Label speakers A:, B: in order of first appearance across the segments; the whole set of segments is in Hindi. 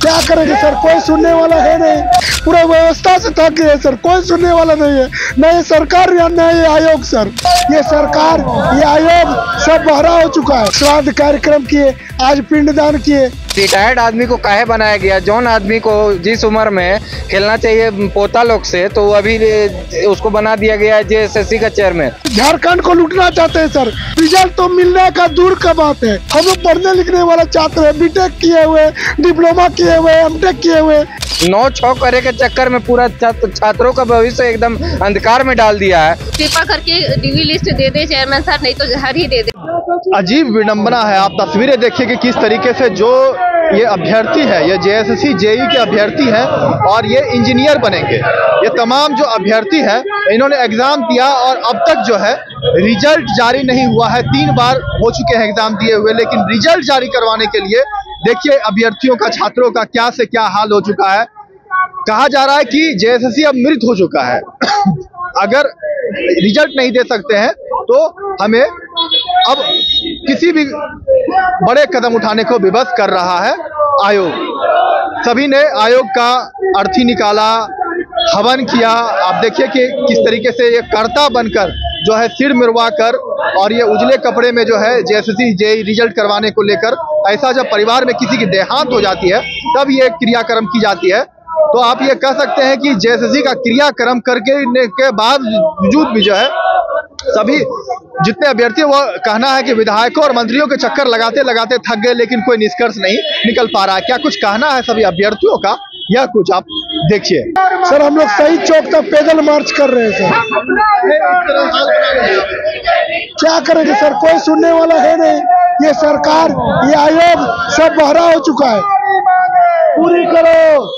A: क्या करेंगे सर, कोई सुनने वाला है नहीं, पूरा व्यवस्था से थक गए सर, कोई सुनने वाला नहीं है, न ये सरकार या न ये आयोग सर, ये सरकार ये आयोग सब बहरा हो चुका है। श्राद्ध कार्यक्रम किए, आज पिंडदान किए।
B: रिटायर्ड आदमी को काहे बनाया गया? जौन आदमी को जिस उम्र में खेलना चाहिए पोता लोग से, तो अभी उसको बना दिया गया है जेएसएससी का चेयरमैन।
A: झारखंड को लूटना चाहते हैं सर, रिजल्ट तो मिलने का दूर का बात है। हम लोग पढ़ने लिखने वाला छात्र है, बीटेक किए हुए, डिप्लोमा किए हुए, एमटेक किए हुए।
B: 9-6 करे के चक्कर में पूरा छात्रों का भविष्य एकदम अंधकार में डाल दिया है।
C: कृपा करके डीवी लिस्ट दे दे चेयरमैन सर, नहीं तो जहर ही दे दे।
D: अजीब विडंबना है। आप तस्वीरें देखिए कि किस तरीके से जो ये अभ्यर्थी है, ये जेएसएससी जेई के अभ्यर्थी हैं और ये इंजीनियर बनेंगे। ये तमाम जो अभ्यर्थी हैं इन्होंने एग्जाम दिया और अब तक जो है रिजल्ट जारी नहीं हुआ है। 3 बार हो चुके हैं एग्जाम दिए हुए, लेकिन रिजल्ट जारी करवाने के लिए देखिए अभ्यर्थियों का, छात्रों का क्या से क्या हाल हो चुका है। कहा जा रहा है कि जेएसएससी अब मृत हो चुका है। अगर रिजल्ट नहीं दे सकते हैं तो हमें अब किसी भी बड़े कदम उठाने को विवश कर रहा है आयोग। सभी ने आयोग का अर्थी निकाला, हवन किया। आप देखिए कि किस तरीके से ये कर्ता बनकर जो है सिर मिरवा कर और ये उजले कपड़े में जो है जेएसएससी जेई रिजल्ट करवाने को लेकर, ऐसा जब परिवार में किसी की देहांत हो जाती है तब ये क्रियाक्रम की जाती है। तो आप ये कह सकते हैं कि जेएसएससी का क्रियाक्रम करके के बावजूद भी जो है सभी जितने अभ्यर्थी, वो कहना है कि विधायकों और मंत्रियों के चक्कर लगाते लगाते थक गए, लेकिन कोई निष्कर्ष नहीं निकल पा रहा है। क्या कुछ कहना है सभी अभ्यर्थियों का, यह कुछ आप देखिए।
A: सर हम लोग सही चौक तक पैदल मार्च कर रहे हैं सर, क्या करेंगे सर, कोई सुनने वाला है नहीं, ये सरकार ये आयोग सब बहरा हो चुका है। पूरी करो।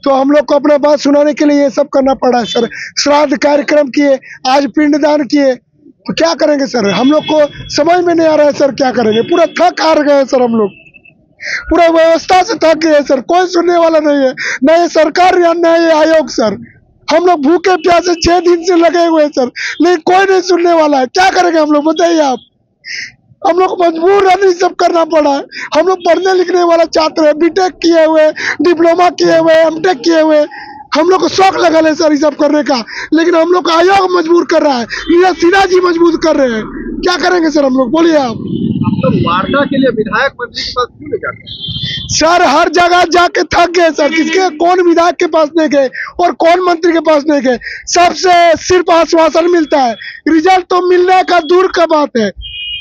A: तो हम लोग को अपना बात सुनाने के लिए ये सब करना पड़ा है सर। श्राद्ध कार्यक्रम किए, आज पिंडदान किए, तो क्या करेंगे सर, हम लोग को समझ में नहीं आ रहा है सर क्या करेंगे। पूरा थक हार गए सर, हम लोग पूरा व्यवस्था से थक गए सर, कोई सुनने वाला नहीं है, न ये सरकार या न ये आयोग सर। हम लोग भूखे प्यासे 6 दिन से लगे हुए सर, लेकिन कोई नहीं सुनने वाला है। क्या करेंगे हम लोग, बताइए आप। हम लोग मजबूर है, सब करना पड़ा है। हम लोग पढ़ने लिखने वाला छात्र है, बीटेक किए हुए, डिप्लोमा किए हुए, एमटेक किए हुए। हम लोग को शौक लगा है सर ये सब करने का, लेकिन हम लोग को आयोग मजबूर कर रहा है, नीरज सिन्हा जी मजबूर कर रहे हैं। क्या करेंगे सर हम लोग, बोलिए आप।
D: वार्ता के लिए विधायक मंत्री के पास क्यों नहीं जाते
A: सर? हर जगह जाके थक गए सर, किसके कौन विधायक के पास नहीं गए और कौन मंत्री के पास नहीं गए। सबसे सिर्फ आश्वासन मिलता है, रिजल्ट तो मिलने का दूर का बात है।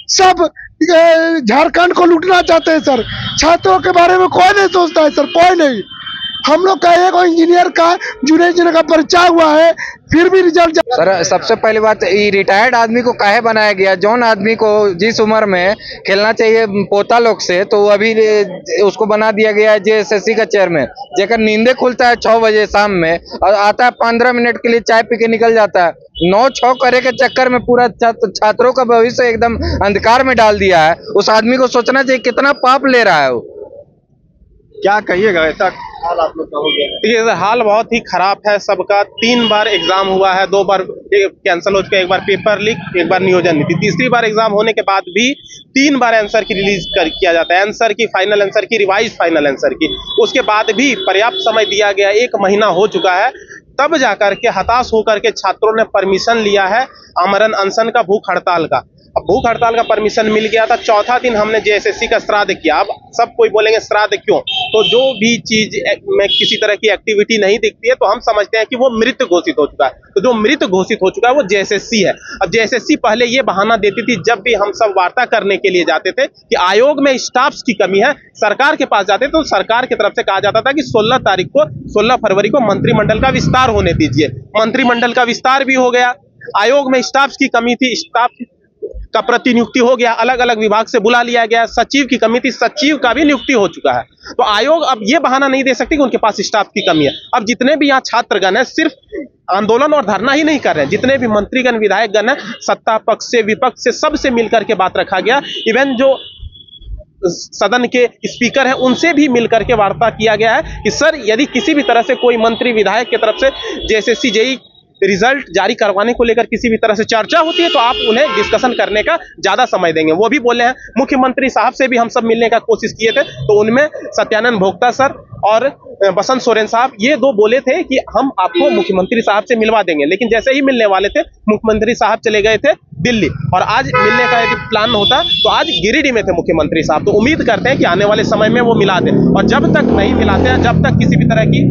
A: सब झारखंड को लूटना चाहते हैं सर, छात्रों के बारे में कोई नहीं सोचता है सर, कोई नहीं। हम लोग का एक इंजीनियर का जूनियर का परिचय हुआ है, फिर भी रिजल्ट
B: सर सबसे पहली बात, ये रिटायर्ड आदमी को काहे बनाया गया? जौन आदमी को जिस उम्र में खेलना चाहिए पोता लोग से, तो अभी उसको बना दिया गया है जेएसएससी का चेयरमैन। जेकर नींदे खुलता है 6 बजे शाम में और आता है 15 मिनट के लिए चाय पी के निकल जाता है। 9-6 करे के चक्कर में पूरा छात्रों का भविष्य एकदम अंधकार में डाल दिया है। उस आदमी को सोचना चाहिए कितना पाप ले रहा है वो।
D: क्या कहिएगा, ऐसा हाल आप लोग का हो गया?
E: ये हाल बहुत ही खराब है सबका। 3 बार एग्जाम हुआ है, 2 बार कैंसिल हो चुका है, 1 बार पेपर लीक, 1 बार नियोजन नीति। तीसरी बार एग्जाम होने के बाद भी 3 बार आंसर की रिलीज किया जाता है, आंसर की, फाइनल आंसर की, रिवाइज फाइनल आंसर की। उसके बाद भी पर्याप्त समय दिया गया, 1 महीना हो चुका है, तब जाकर के हताश होकर के छात्रों ने परमिशन लिया है आमरण अनशन का, भूख हड़ताल का। अब भूख हड़ताल का परमिशन मिल गया था, 4था दिन हमने जेएसएससी का श्राद्ध किया। अब सब कोई बोलेंगे श्राद्ध क्यों? तो जो भी चीज में किसी तरह की एक्टिविटी नहीं दिखती है तो हम समझते हैं कि वो मृत घोषित हो चुका है। तो जो मृत घोषित हो चुका है वो जेएसएससी है। अब जेएसएससी पहले ये बहाना देती थी, जब भी हम सब वार्ता करने के लिए जाते थे कि आयोग में स्टाफ्स की कमी है, सरकार के पास जाते तो सरकार की तरफ से कहा जाता था कि 16 फरवरी को मंत्रिमंडल का विस्तार होने दीजिए। मंत्रिमंडल का विस्तार भी हो गया, आयोग में स्टाफ्स की कमी थी, स्टाफ का प्रतिनियुक्ति हो गया, अलग अलग विभाग से बुला लिया गया, सचिव की कमी थी, सचिव का भी नियुक्ति हो चुका है। तो आयोग अब ये बहाना नहीं दे सकती कि उनके पास स्टाफ की कमी है। अब जितने भी यहाँ छात्रगण है, सिर्फ आंदोलन और धरना ही नहीं कर रहे हैं, जितने भी मंत्रीगण विधायकगण है, सत्ता पक्ष से विपक्ष से सबसे मिलकर के बात रखा गया। इवन जो सदन के स्पीकर हैं उनसे भी मिलकर के वार्ता किया गया है कि सर यदि किसी भी तरह से कोई मंत्री विधायक की तरफ से जेएसएससी जेई रिजल्ट जारी करवाने को लेकर किसी भी तरह से चर्चा होती है तो आप उन्हें डिस्कशन करने का ज्यादा समय देंगे। वो भी बोले हैं, मुख्यमंत्री साहब से भी हम सब मिलने का कोशिश किए थे तो उनमें सत्यानंद भोक्ता सर और बसंत सोरेन साहब ये दो बोले थे कि हम आपको मुख्यमंत्री साहब से मिलवा देंगे, लेकिन जैसे ही मिलने वाले थे मुख्यमंत्री साहब चले गए थे दिल्ली, और आज मिलने का यदि प्लान होता तो आज गिरिडीह में थे मुख्यमंत्री साहब। तो उम्मीद करते हैं कि आने वाले समय में वो मिला दें, और जब तक नहीं मिलाते हैं, जब तक किसी भी तरह की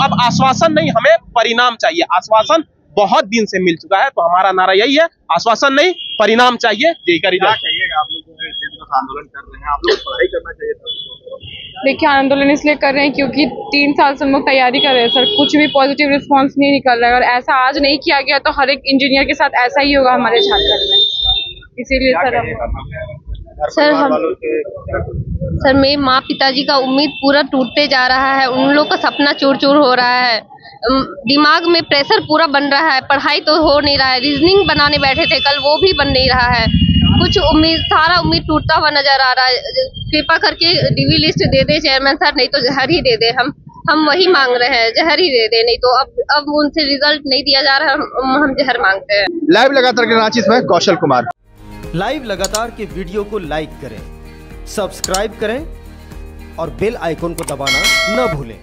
E: अब आश्वासन नहीं, हमें परिणाम चाहिए। आश्वासन बहुत दिन से मिल चुका है, तो हमारा नारा यही है, आश्वासन नहीं परिणाम चाहिए। जय का रिजल्ट चाहिएगा। आप लोग जो है आंदोलन कर रहे हैं, आप लोग पढ़ाई करना चाहिए था।
F: देखिए, आंदोलन इसलिए कर रहे हैं क्योंकि 3 साल से हम लोग तैयारी कर रहे हैं सर, कुछ भी पॉजिटिव रिस्पांस नहीं निकल रहा है, और ऐसा आज नहीं किया गया तो हर एक इंजीनियर के साथ ऐसा ही होगा हमारे झारखंड में। इसीलिए
C: सर मेरे माँ पिताजी का उम्मीद पूरा टूटते जा रहा है, उन लोग का सपना चूर चूर हो रहा है, दिमाग में प्रेशर पूरा बन रहा है, पढ़ाई तो हो नहीं रहा है, रीजनिंग बनाने बैठे थे कल वो भी बन नहीं रहा है, कुछ उम्मीद सारा उम्मीद टूटता हुआ नजर आ रहा है। कृपा करके डीवी लिस्ट दे दे चेयरमैन सर, नहीं तो जहर ही दे दे। हम वही मांग रहे हैं, जहर ही दे दे, नहीं तो अब उनसे रिजल्ट नहीं दिया जा रहा है, हम जहर मांगते हैं।
D: लाइव लगातार के रांची में कौशल कुमार।
G: लाइव लगातार के वीडियो को लाइक करें, सब्सक्राइब करें और बेल आइकॉन को दबाना न भूलें।